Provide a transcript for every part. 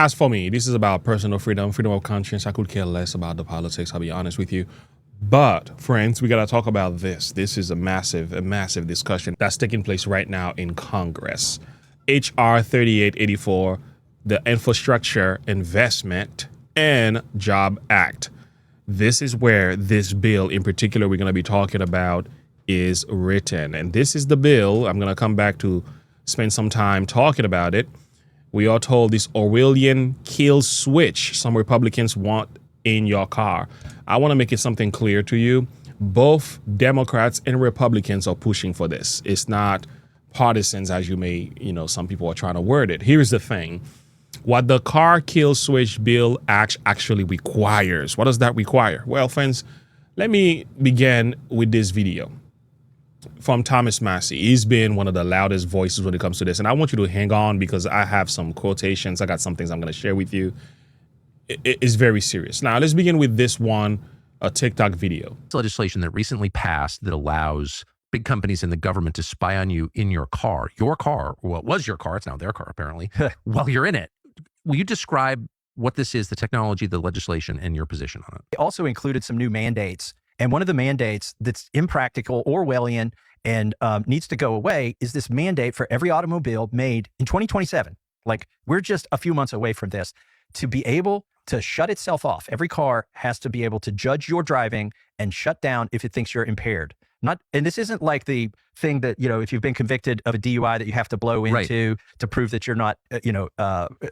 As for me, this is about personal freedom, freedom of conscience. I could care less about the politics, I'll be honest with you. But friends, we got to talk about this. This is a massive discussion that's taking place right now in Congress. HR 3884, the Infrastructure Investment and Job Act. This is where this bill in particular we're going to be talking about is written. And this is the bill. I'm going to come back to spend some time talking about it. We are told this Orwellian kill switch some Republicans want in your car. I want to make it something clear to you. Both Democrats and Republicans are pushing for this. It's not partisans as you may, some people are trying to word it. Here's the thing. What the car kill switch bill actually requires. What does that require? Well, friends, let me begin with this video from Thomas Massey. He's been one of the loudest voices when it comes to this. And I want you to hang on because I have some quotations. I got some things I'm going to share with you. It's very serious. Now, let's begin with this one, a TikTok video. Legislation that recently passed that allows big companies and the government to spy on you in your car. Well, it was your car. It's now their car, apparently, while you're in it. Will you describe what this is, the technology, the legislation, and your position on it? It also included some new mandates. And one of the mandates that's impractical, Orwellian, and needs to go away is this mandate for every automobile made in 2027. Like, we're just a few months away from this, to be able to shut itself off. Every car has to be able to judge your driving and shut down if it thinks you're impaired. And this isn't like the thing that, if you've been convicted of a DUI that you have to blow into to prove that you're not,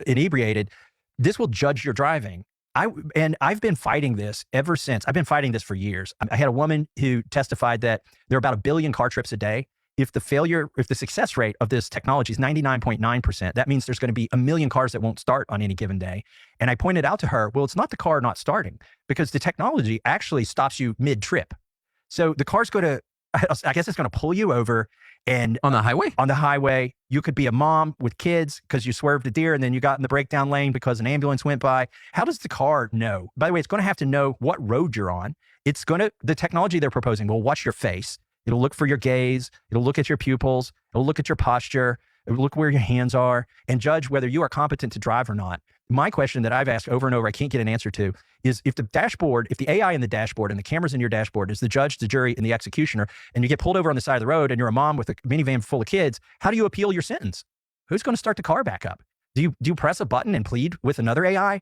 inebriated. This will judge your driving. I've been fighting this ever since. I've been fighting this for years. I had a woman who testified that there are about 1 billion car trips a day. If the success rate of this technology is 99.9%, that means there's going to be 1 million cars that won't start on any given day. And I pointed out to her, well, it's not the car not starting, because the technology actually stops you mid-trip. So the car's going to, I guess it's going to pull you over. And on the highway? On the highway, you could be a mom with kids because you swerved a deer and then you got in the breakdown lane because an ambulance went by. How does the car know? By the way, it's going to have to know what road you're on. The technology they're proposing will watch your face. It'll look for your gaze. It'll look at your pupils. It'll look at your posture. It'll look where your hands are and judge whether you are competent to drive or not. My question that I've asked over and over, I can't get an answer to, is if the AI in the dashboard and the cameras in your dashboard is the judge, the jury, and the executioner, and you get pulled over on the side of the road and you're a mom with a minivan full of kids, how do you appeal your sentence? Who's going to start the car back up? Do you press a button and plead with another AI?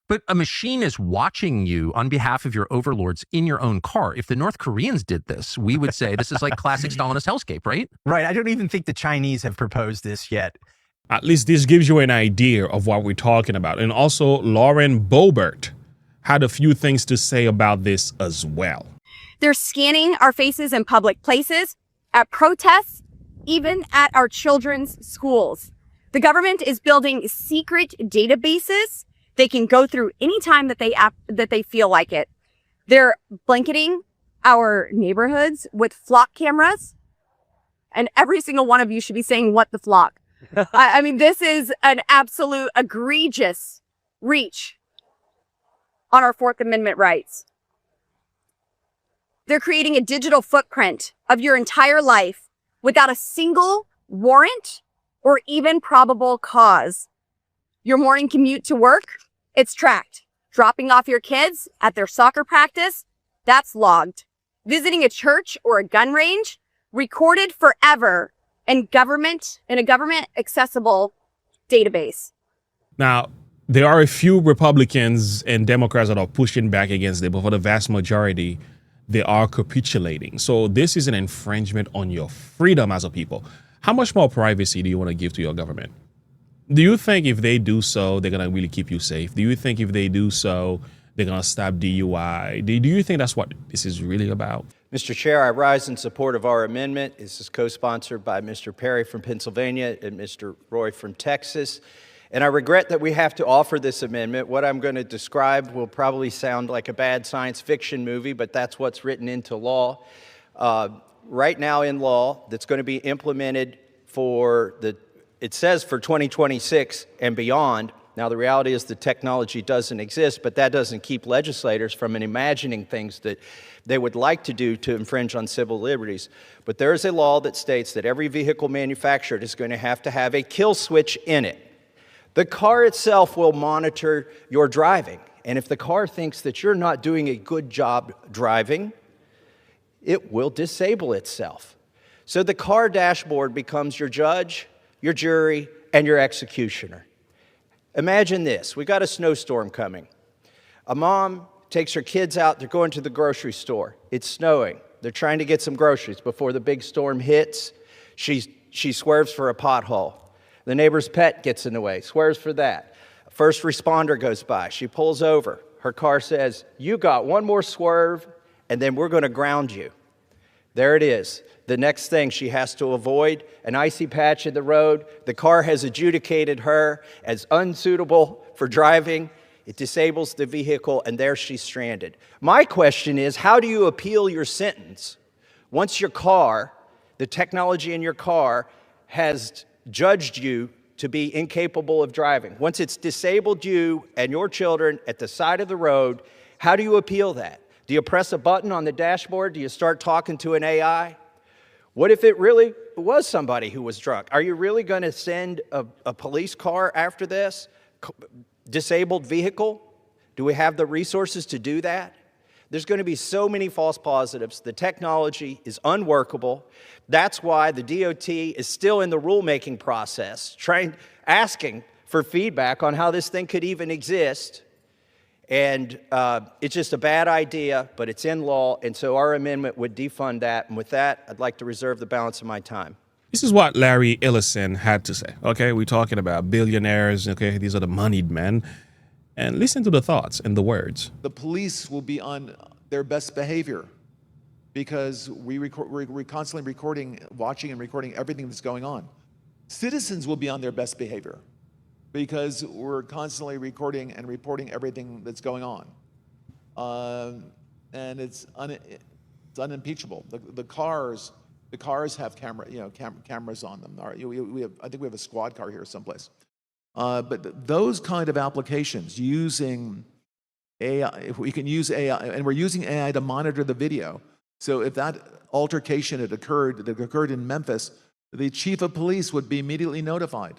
But a machine is watching you on behalf of your overlords in your own car. If the North Koreans did this, we would say this is like classic Stalinist hellscape, right? Right. I don't even think the Chinese have proposed this yet. At least this gives you an idea of what we're talking about. And also, Lauren Boebert had a few things to say about this as well. They're scanning our faces in public places, at protests, even at our children's schools. The government is building secret databases they can go through anytime that they feel like it. They're blanketing our neighborhoods with flock cameras, and every single one of you should be saying, "What the flock?" I mean, this is an absolute egregious reach on our Fourth Amendment rights. They're creating a digital footprint of your entire life without a single warrant or even probable cause. Your morning commute to work, it's tracked. Dropping off your kids at their soccer practice, that's logged. Visiting a church or a gun range, recorded forever in a government accessible database. Now, there are a few Republicans and Democrats that are pushing back against it, but for the vast majority, they are capitulating. So this is an infringement on your freedom as a people. How much more privacy do you want to give to your government? Do you think if they do so, they're going to really keep you safe? Do you think if they do so, they're going to stop DUI? Do you think that's what this is really about? Mr. Chair, I rise in support of our amendment. This is co-sponsored by Mr. Perry from Pennsylvania and Mr. Roy from Texas. And I regret that we have to offer this amendment. What I'm going to describe will probably sound like a bad science fiction movie, but that's what's written into law. Right now in law, that's going to be implemented it says for 2026 and beyond. Now, the reality is the technology doesn't exist, but that doesn't keep legislators from imagining things that they would like to do to infringe on civil liberties. But there is a law that states that every vehicle manufactured is going to have a kill switch in it. The car itself will monitor your driving. And if the car thinks that you're not doing a good job driving, it will disable itself. So the car dashboard becomes your judge, your jury, and your executioner. Imagine this. We got a snowstorm coming. A mom takes her kids out. They're going to the grocery store. It's snowing. They're trying to get some groceries before the big storm hits. She swerves for a pothole. The neighbor's pet gets in the way, swerves for that. A first responder goes by. She pulls over. Her car says, "You got one more swerve, and then we're going to ground you." There it is. The next thing she has to avoid, an icy patch in the road. The car has adjudicated her as unsuitable for driving. It disables the vehicle, and there she's stranded. My question is, how do you appeal your sentence once your car, the technology in your car, has judged you to be incapable of driving? Once it's disabled you and your children at the side of the road, how do you appeal that? Do you press a button on the dashboard? Do you start talking to an AI? What if it really was somebody who was drunk? Are you really going to send a police car after this? Disabled vehicle? Do we have the resources to do that? There's going to be so many false positives. The technology is unworkable. That's why the DOT is still in the rulemaking process, asking for feedback on how this thing could even exist. And it's just a bad idea, but it's in law, and so our amendment would defund that. And with that, I'd like to reserve the balance of my time. This is what Larry Ellison had to say. Okay, we're talking about billionaires. Okay, these are the moneyed men. And listen to the thoughts and the words. The police will be on their best behavior because we're constantly watching and recording everything that's going on. Citizens will be on their best behavior because we're constantly recording and reporting everything that's going on. And it's unimpeachable. The cars have cameras on them. I think we have a squad car here someplace. But those kind of applications using AI, if we can use AI, and we're using AI to monitor the video. So if that altercation that occurred in Memphis, the chief of police would be immediately notified.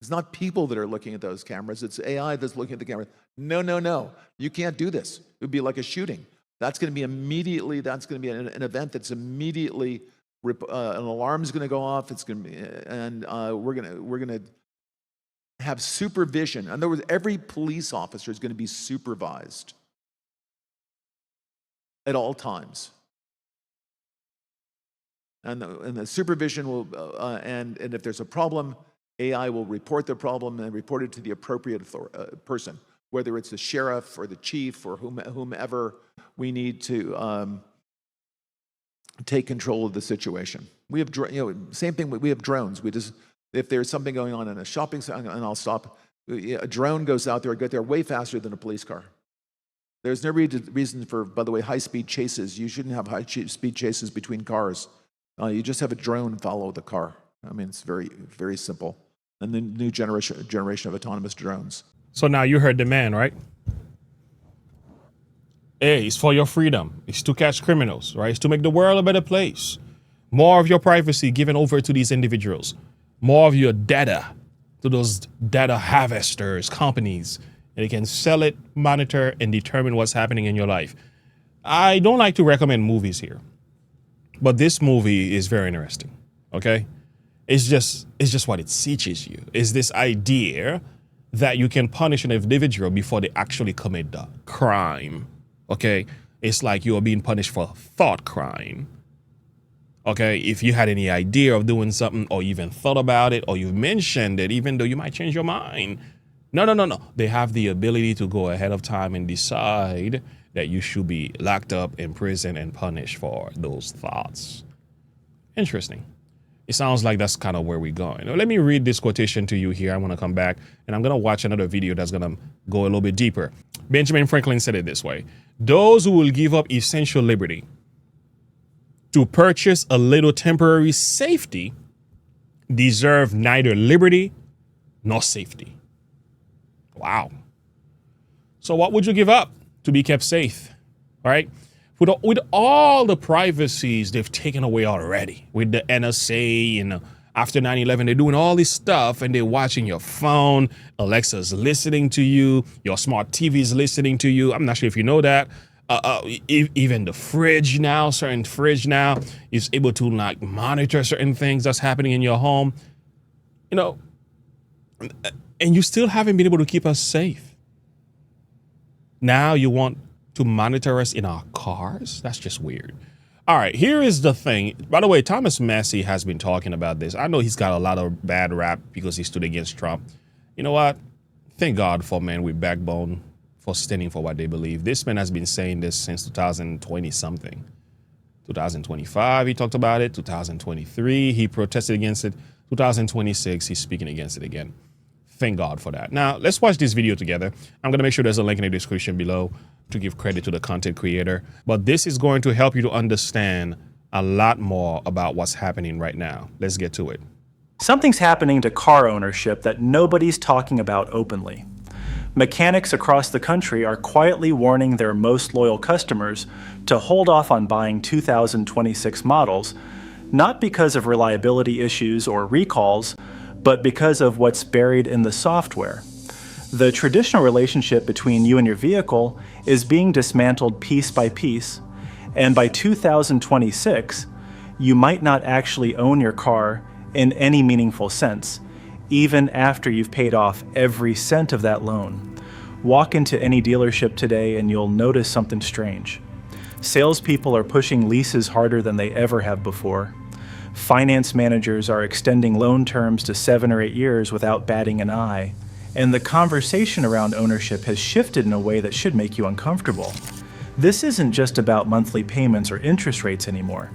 It's not people that are looking at those cameras, it's AI that's looking at the camera. No, you can't do this. It would be like a shooting. That's going to be an event that's immediately, an alarm is going to go off, it's going to be, and we're going to have supervision. In other words, every police officer is going to be supervised at all times. And the supervision will, and if there's a problem, AI will report the problem and report it to the appropriate person, whether it's the sheriff or the chief or whomever we need to take control of the situation. We have, same thing. We have drones. If there's something going on in a shopping center, and I'll stop, a drone goes out there, get there way faster than a police car. There's no reason for, by the way, high-speed chases. You shouldn't have high-speed chases between cars. You just have a drone follow the car. I mean, it's very, very simple. And the new generation of autonomous drones. So now you heard the man, right? Hey, it's for your freedom. It's to catch criminals, right? It's to make the world a better place. More of your privacy given over to these individuals. More of your data to those data harvesters, companies, and they can sell it, monitor, and determine what's happening in your life. I don't like to recommend movies here, but this movie is very interesting, okay? It's just what it teaches you. It's this idea that you can punish an individual before they actually commit the crime, okay? It's like you are being punished for thought crime. Okay, if you had any idea of doing something or even thought about it or you've mentioned it, even though you might change your mind. No. They have the ability to go ahead of time and decide that you should be locked up in prison and punished for those thoughts. Interesting. It sounds like that's kind of where we're going. Now, let me read this quotation to you here. I want to come back and I'm going to watch another video that's going to go a little bit deeper. Benjamin Franklin said it this way: those who will give up essential liberty to purchase a little temporary safety deserve neither liberty nor safety. Wow. So what would you give up to be kept safe? All right. With all the privacies they've taken away already, with the NSA and after 9/11. They're doing all this stuff and they're watching your phone. Alexa's listening to you. Your smart TV is listening to you. I'm not sure if you know that. Even the fridge now, certain fridge now is able to like monitor certain things that's happening in your home. You know, and you still haven't been able to keep us safe. Now you want to monitor us in our cars? That's just weird. All right, here is the thing. By the way, Thomas Massey has been talking about this. I know he's got a lot of bad rap because he stood against Trump. You know what? Thank God for men with backbone for standing for what they believe. This man has been saying this since 2020 something. 2025, he talked about it. 2023, he protested against it. 2026, he's speaking against it again. Thank God for that. Now, let's watch this video together. I'm going to make sure there's a link in the description below to give credit to the content creator. But this is going to help you to understand a lot more about what's happening right now. Let's get to it. Something's happening to car ownership that nobody's talking about openly. Mechanics across the country are quietly warning their most loyal customers to hold off on buying 2026 models, not because of reliability issues or recalls, but because of what's buried in the software. The traditional relationship between you and your vehicle is being dismantled piece by piece, and by 2026, you might not actually own your car in any meaningful sense, even after you've paid off every cent of that loan. Walk into any dealership today and you'll notice something strange. Salespeople are pushing leases harder than they ever have before. Finance managers are extending loan terms to 7 or 8 years without batting an eye. And the conversation around ownership has shifted in a way that should make you uncomfortable. This isn't just about monthly payments or interest rates anymore.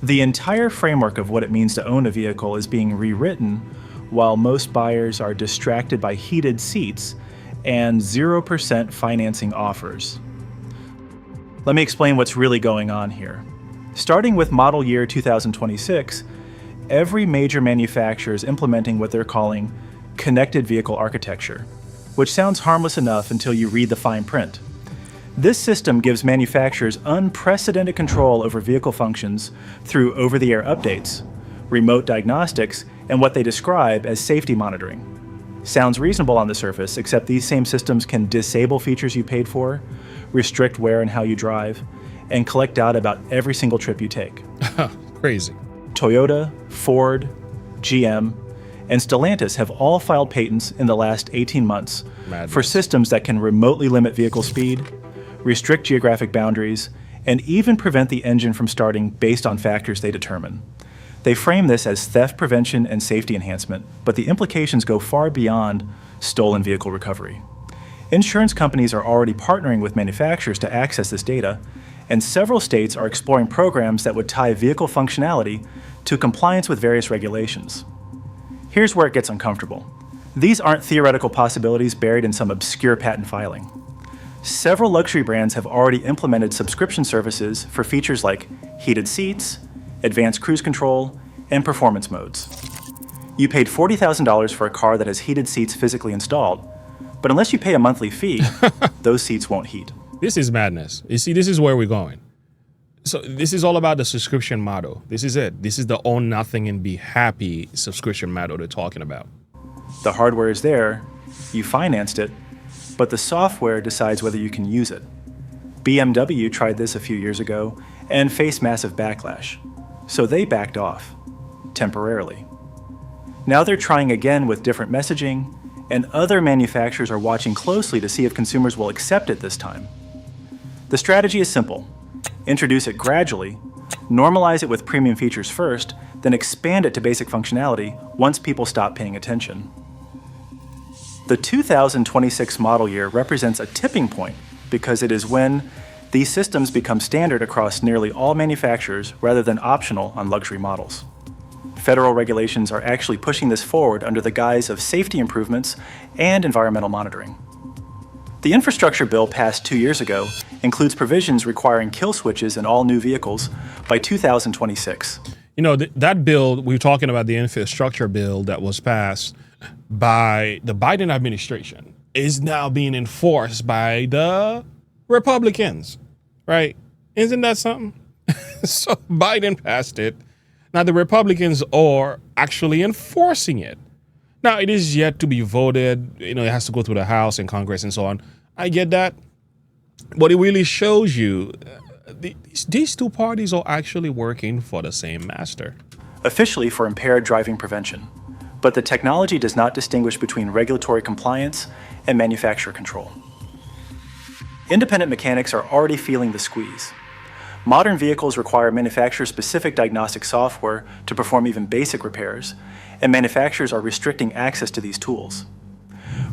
The entire framework of what it means to own a vehicle is being rewritten, while most buyers are distracted by heated seats and 0% financing offers. Let me explain what's really going on here. Starting with model year 2026, every major manufacturer is implementing what they're calling connected vehicle architecture, which sounds harmless enough until you read the fine print. This system gives manufacturers unprecedented control over vehicle functions through over-the-air updates, remote diagnostics, and what they describe as safety monitoring. Sounds reasonable on the surface, except these same systems can disable features you paid for, restrict where and how you drive, and collect data about every single trip you take. Crazy. Toyota, Ford, GM, and Stellantis have all filed patents in the last 18 months for systems that can remotely limit vehicle speed, restrict geographic boundaries, and even prevent the engine from starting based on factors they determine. They frame this as theft prevention and safety enhancement, but the implications go far beyond stolen vehicle recovery. Insurance companies are already partnering with manufacturers to access this data, and several states are exploring programs that would tie vehicle functionality to compliance with various regulations. Here's where it gets uncomfortable. These aren't theoretical possibilities buried in some obscure patent filing. Several luxury brands have already implemented subscription services for features like heated seats, advanced cruise control, and performance modes. You paid $40,000 for a car that has heated seats physically installed, but unless you pay a monthly fee, those seats won't heat. This is madness. You see, this is where we're going. So this is all about the subscription model. This is it. This is the own nothing and be happy subscription model they're talking about. The hardware is there, you financed it, but the software decides whether you can use it. BMW tried this a few years ago and faced massive backlash, so they backed off, temporarily. Now they're trying again with different messaging, and other manufacturers are watching closely to see if consumers will accept it this time. The strategy is simple. Introduce it gradually, normalize it with premium features first, then expand it to basic functionality once people stop paying attention. The 2026 model year represents a tipping point because it is when these systems become standard across nearly all manufacturers rather than optional on luxury models. Federal regulations are actually pushing this forward under the guise of safety improvements and environmental monitoring. The infrastructure bill passed 2 years ago includes provisions requiring kill switches in all new vehicles by 2026. You know, that bill, we were talking about the infrastructure bill that was passed by the Biden administration, is now being enforced by the Republicans, right? Isn't that something? So Biden passed it. Now, the Republicans are actually enforcing it. Now, it is yet to be voted. It has to go through the House and Congress and so on. I get that. But it really shows you these two parties are actually working for the same master. Officially for impaired driving prevention, but the technology does not distinguish between regulatory compliance and manufacturer control. Independent mechanics are already feeling the squeeze. Modern vehicles require manufacturer-specific diagnostic software to perform even basic repairs, and manufacturers are restricting access to these tools.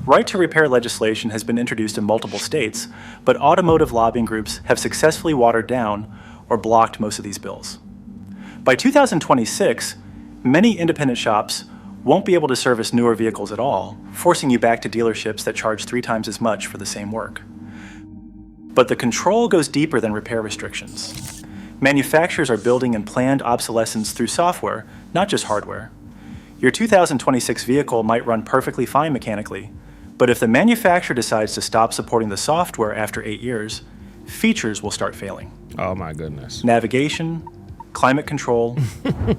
Right-to-repair legislation has been introduced in multiple states, but automotive lobbying groups have successfully watered down or blocked most of these bills. By 2026, many independent shops won't be able to service newer vehicles at all, forcing you back to dealerships that charge 3 times as much for the same work. But the control goes deeper than repair restrictions. Manufacturers are building in planned obsolescence through software, not just hardware. Your 2026 vehicle might run perfectly fine mechanically, but if the manufacturer decides to stop supporting the software after 8 years, features will start failing. Oh my goodness. Navigation, climate control,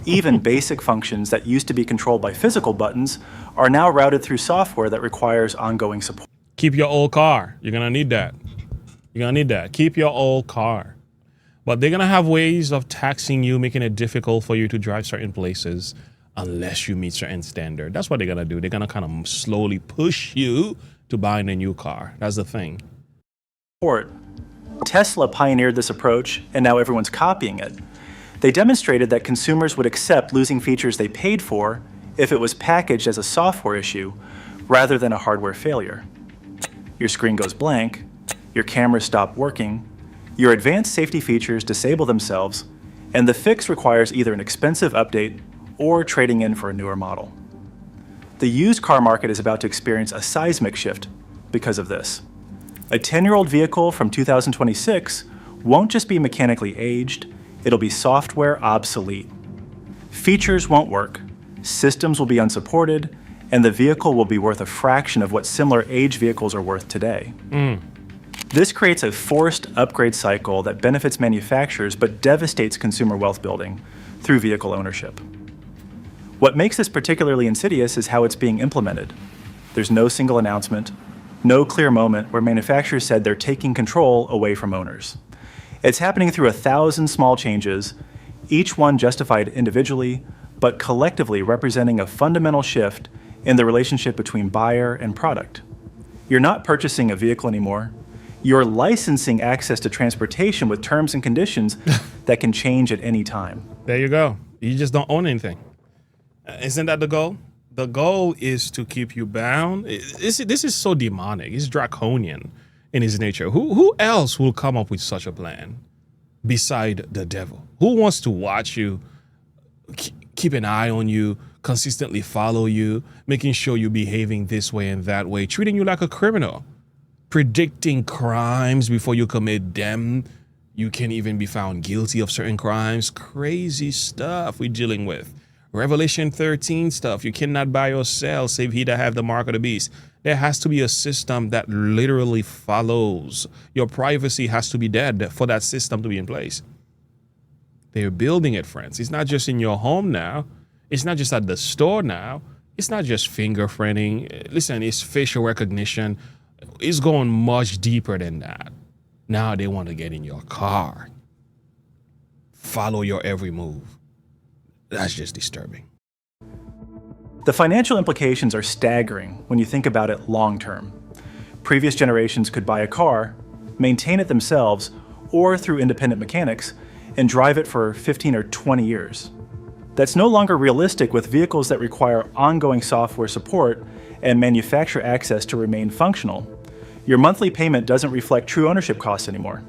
even basic functions that used to be controlled by physical buttons are now routed through software that requires ongoing support. Keep your old car. You're going to need that. You're going to need that. Keep your old car. But they're going to have ways of taxing you, making it difficult for you to drive certain places unless you meet certain standard. That's what they're going to do. They're going to kind of slowly push you to buying a new car. That's the thing. Tesla pioneered this approach, and now everyone's copying it. They demonstrated that consumers would accept losing features they paid for if it was packaged as a software issue rather than a hardware failure. Your screen goes blank, your cameras stop working, your advanced safety features disable themselves, and the fix requires either an expensive update or trading in for a newer model. The used car market is about to experience a seismic shift because of this. A 10-year-old vehicle from 2026 won't just be mechanically aged, it'll be software obsolete. Features won't work, systems will be unsupported, and the vehicle will be worth a fraction of what similar age vehicles are worth today. This creates a forced upgrade cycle that benefits manufacturers but devastates consumer wealth building through vehicle ownership. What makes this particularly insidious is how it's being implemented. There's no single announcement, no clear moment where manufacturers said they're taking control away from owners. It's happening through 1,000 small changes, each one justified individually, but collectively representing a fundamental shift in the relationship between buyer and product. You're not purchasing a vehicle anymore. You're licensing access to transportation with terms and conditions that can change at any time. There you go. You just don't own anything. Isn't that the goal? The goal is to keep you bound. This is so demonic. It's draconian in its nature. Who else will come up with such a plan beside the devil? Who wants to watch you, keep an eye on you, consistently follow you, making sure you're behaving this way and that way, treating you like a criminal, predicting crimes before you commit them? You can even be found guilty of certain crimes. Crazy stuff we're dealing with. Revelation 13 stuff. You cannot buy or sell save he that have the mark of the beast. There has to be a system that literally follows. Your privacy has to be dead for that system to be in place. They're building it, friends. It's not just in your home now. It's not just at the store now. It's not just fingerprinting. Listen, it's facial recognition. It's going much deeper than that. Now they want to get in your car, follow your every move. That's just disturbing. The financial implications are staggering when you think about it long term. Previous generations could buy a car, maintain it themselves, or through independent mechanics, and drive it for 15 or 20 years. That's no longer realistic with vehicles that require ongoing software support and manufacturer access to remain functional. Your monthly payment doesn't reflect true ownership costs anymore.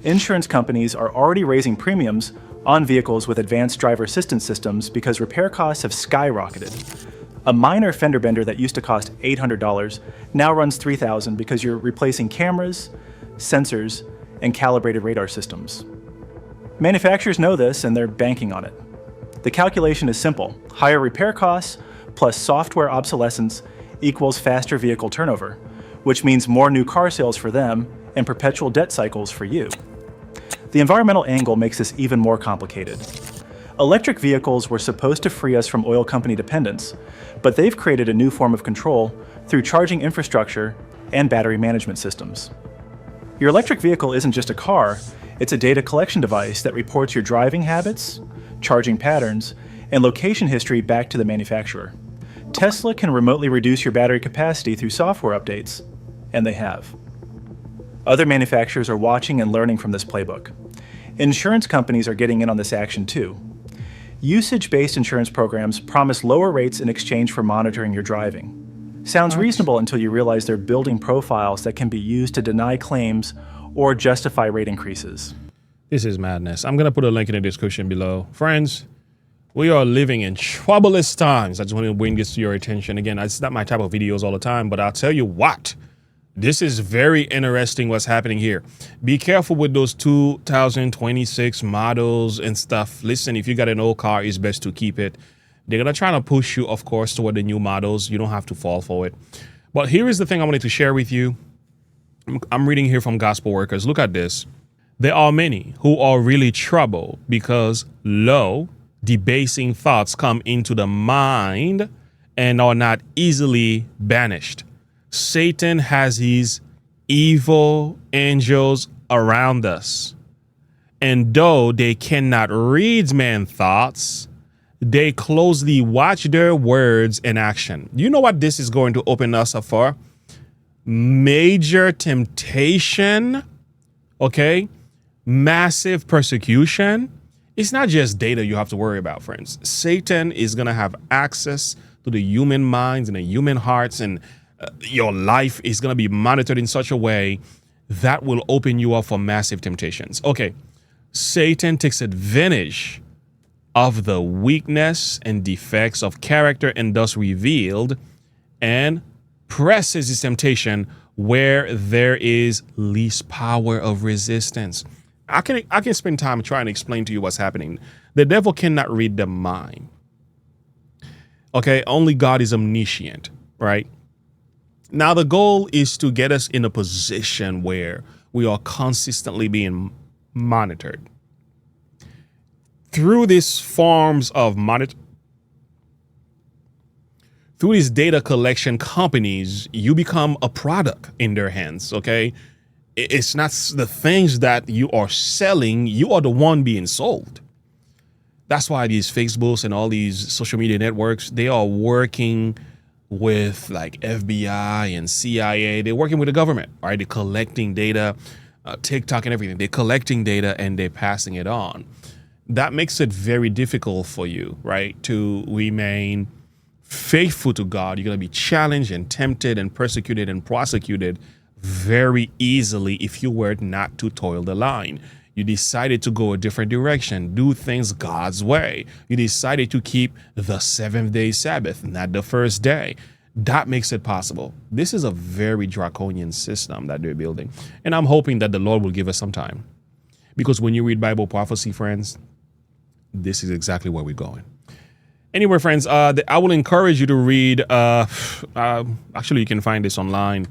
Insurance companies are already raising premiums on vehicles with advanced driver assistance systems because repair costs have skyrocketed. A minor fender bender that used to cost $800 now runs $3,000 because you're replacing cameras, sensors, and calibrated radar systems. Manufacturers know this and they're banking on it. The calculation is simple. Higher repair costs plus software obsolescence equals faster vehicle turnover, which means more new car sales for them and perpetual debt cycles for you. The environmental angle makes this even more complicated. Electric vehicles were supposed to free us from oil company dependence, but they've created a new form of control through charging infrastructure and battery management systems. Your electric vehicle isn't just a car, it's a data collection device that reports your driving habits, charging patterns, and location history back to the manufacturer. Tesla can remotely reduce your battery capacity through software updates, and they have. Other manufacturers are watching and learning from this playbook. Insurance companies are getting in on this action too. Usage-based insurance programs promise lower rates in exchange for monitoring your driving. Sounds reasonable until you realize they're building profiles that can be used to deny claims or justify rate increases. This is madness. I'm going to put a link in the description below. Friends, we are living in troublous times. I just want to bring this to your attention. Again, it's not my type of videos all the time, but I'll tell you what, this is very interesting what's happening here. Be careful with those 2026 models and stuff. Listen, if you got an old car, it's best to keep it. They're going to try to push you, of course, toward the new models. You don't have to fall for it. But here is the thing I wanted to share with you. I'm reading here from Gospel Workers. Look at this. There are many who are really troubled because low, debasing thoughts come into the mind and are not easily banished. Satan has his evil angels around us. And though they cannot read men's thoughts, they closely watch their words and action. You know what this is going to open us up for? Major temptation, okay? Massive persecution. It's not just data you have to worry about, friends. Satan is going to have access to the human minds and the human hearts, and your life is going to be monitored in such a way that will open you up for massive temptations. Okay, Satan takes advantage of the weakness and defects of character and thus revealed, and presses his temptation where there is least power of resistance. I can spend time trying to explain to you what's happening. The devil cannot read the mind. Okay, only God is omniscient, right? Now the goal is to get us in a position where we are consistently being monitored. Through these forms of through these data collection companies, you become a product in their hands, okay? It's not the things that you are selling, you are the one being sold. That's why these Facebooks and all these social media networks, they are working with like FBI and CIA. They're working with the government, right? They're collecting data, TikTok and everything. They're collecting data and they're passing it on. That makes it very difficult for you, right, to remain faithful to God. You're going to be challenged and tempted and persecuted and prosecuted very easily if you were not to toil the line. You decided to go a different direction, do things God's way. You decided to keep the 7th-day Sabbath, not the first day. That makes it possible. This is a very draconian system that they're building. And I'm hoping that the Lord will give us some time. Because when you read Bible prophecy, friends, this is exactly where we're going. Anyway, friends, I will encourage you to read, actually you can find this online.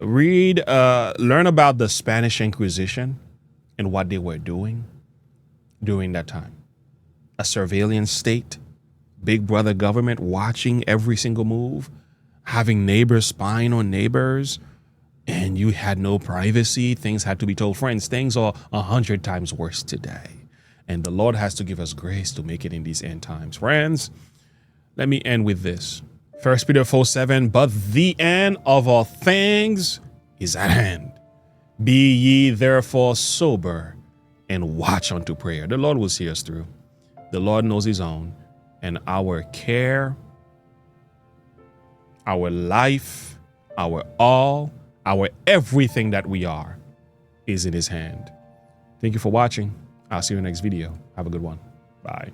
Learn about the Spanish Inquisition and what they were doing during that time. A surveillance state, big brother government watching every single move, having neighbors spying on neighbors, and you had no privacy. Things had to be told. Friends, things are 100 times worse today. And the Lord has to give us grace to make it in these end times. Friends, let me end with this. 1 Peter 4:7, but the end of all things is at hand. Be ye therefore sober and watch unto prayer. The Lord will see us through. The Lord knows his own. And our care, our life, our all, our everything that we are is in his hand. Thank you for watching. I'll see you in the next video. Have a good one. Bye.